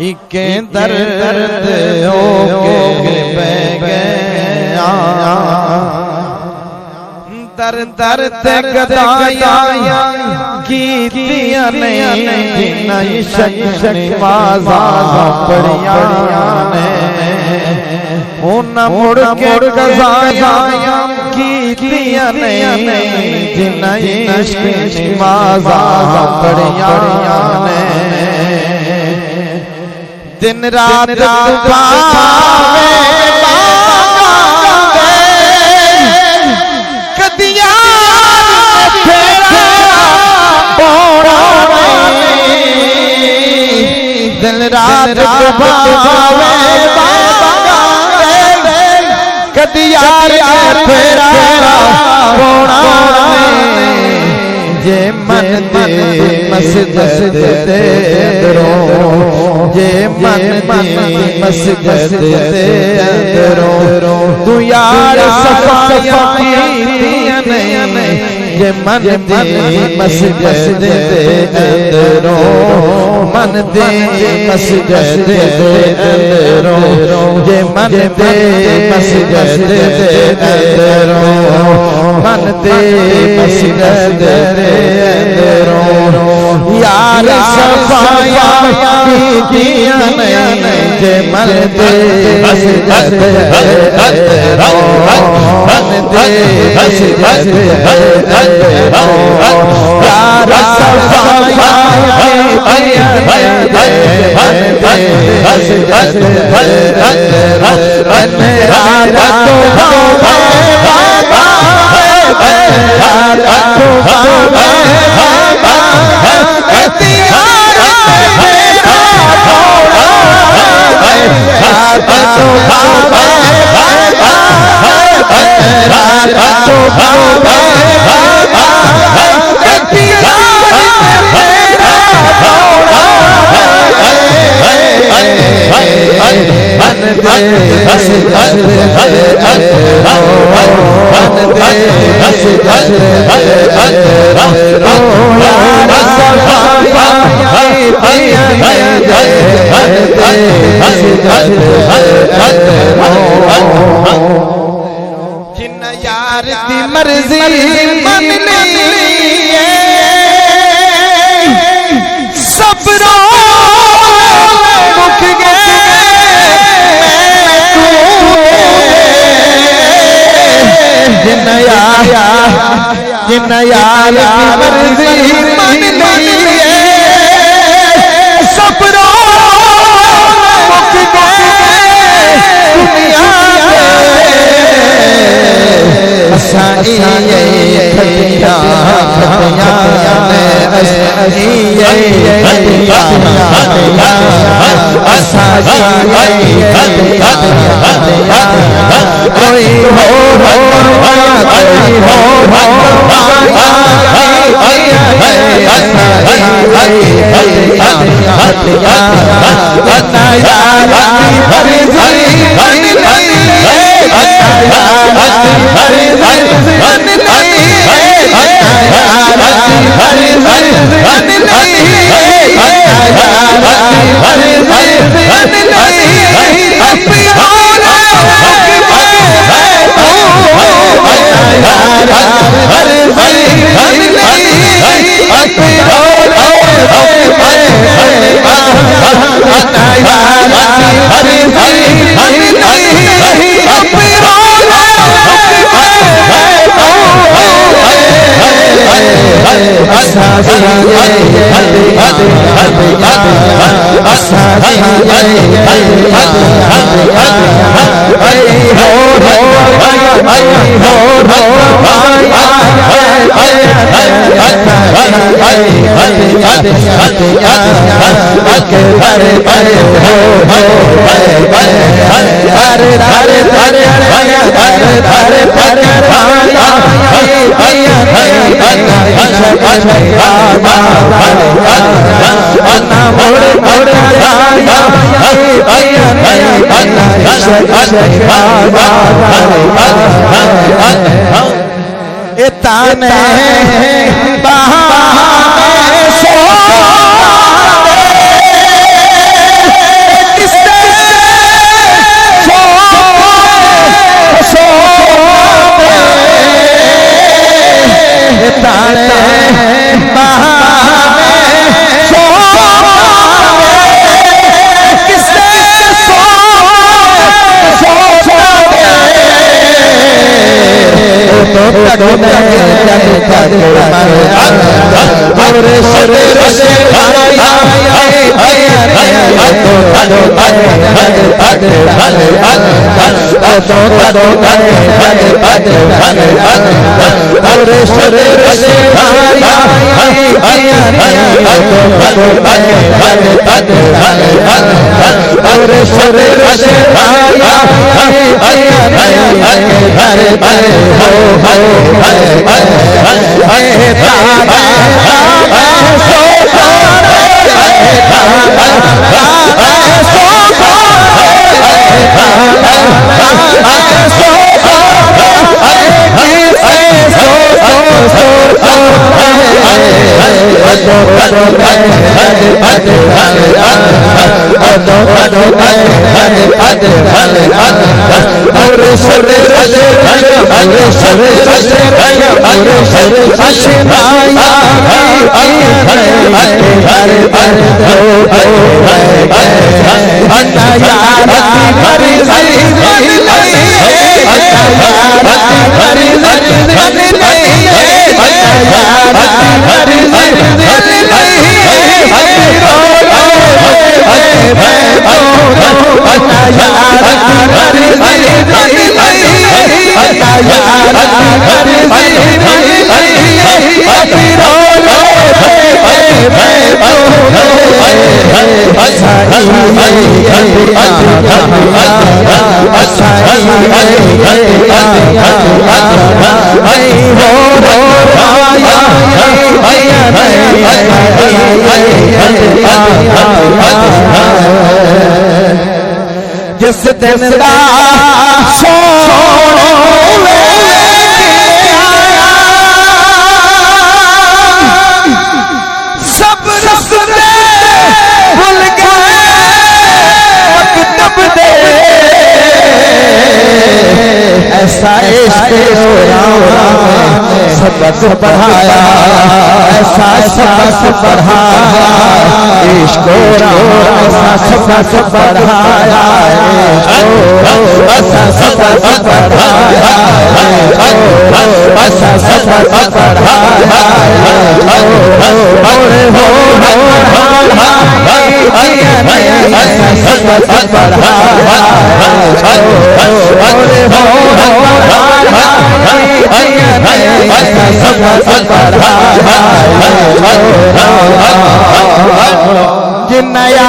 इके दर्द हो के बह गया दर दर ते गदाया कीतियां नहीं नई शनिवाजा पड़िया ने उन मुड़ के गजाया कीतियां नहीं नई शनिवाजा पड़िया ने दिन रात कदिया दिन रात कदिया जे मन दे मस्जिद दे अंदरों जे मन दे मस्जिद दे अंदरों तू यार सफाया कीतियां नहीं जे मन दे मस्जिद दे अंदरों मन दे मस्जिद दे अंदरों जे मन दे मस्जिद दे अंदरों मन दे मस्जिद दे यार सफाया कीतियां नहीं जे मन दे मस्जिद दे अंदरों मन दे मस्जिद दे अंदरों यार सफाया कीतियां नहीं मन दे मस्जिद दे जिन यार दी मर्जी मन लिए सब मुक गए जिन यार दी मर्जी मन लिए सब मुक गए दुनिया ताने बहाने तूने जग जग मरया और शरीर से आया तो तड़ो जग जग मरया तो तड़ो जग जग मरया और शरीर से आया तो तड़ो जग जग मरया और शरीर से आया जिस दिन का सब रस्ते भूल गए मकतब दे ऐसा इश्क सबक बढ़ाया ऐसा सबक बढ़ाया इश्क ऐसा सबक बढ़ाया ऐसा सबक बढ़ाया ऐसा सबक बढ़ाया ऐसा सबक जिन्नया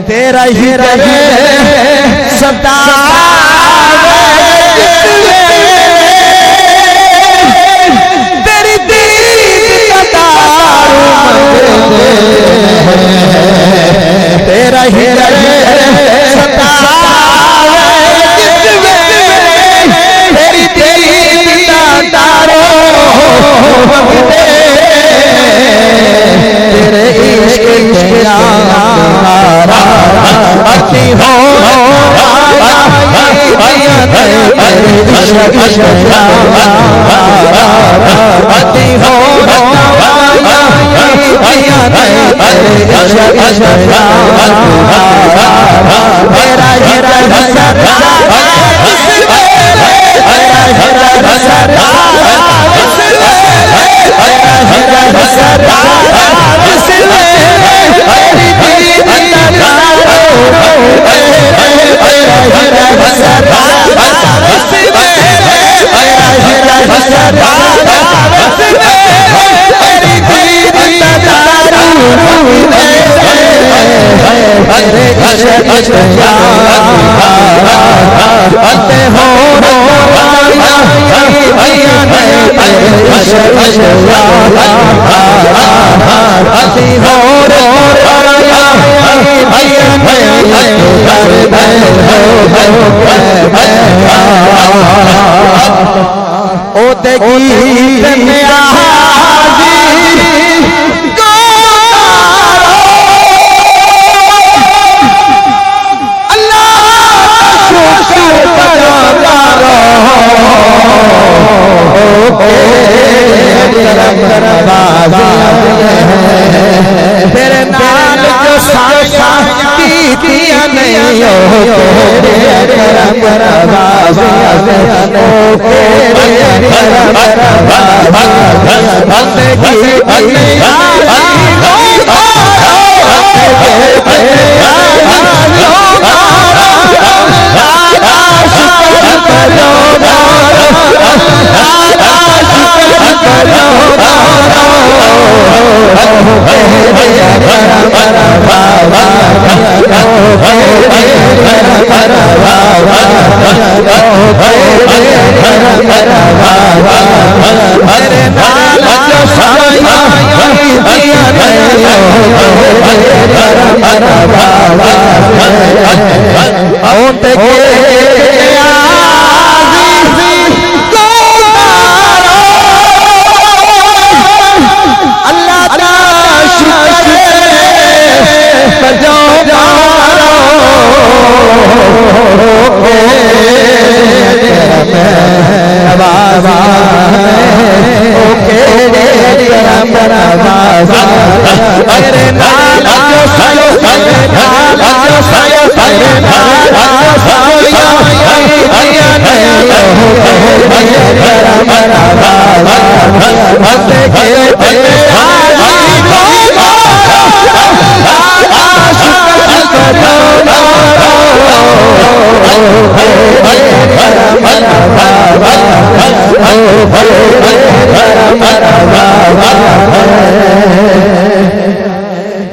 तेरा ही रहे सदा तेरी दीद का तेरा ही रहे सदा तेरी दीद का तारो तेरे इश्क अति हो अति हो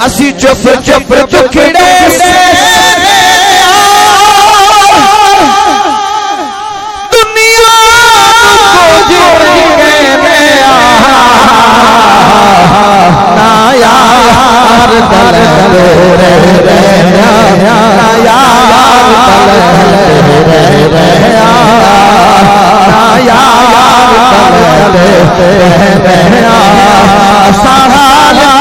असी चुप चुप दुखड़े से दुनिया को जोड़ने में ना यार दल रे ना यार दल रे ना यार दल रे सहारा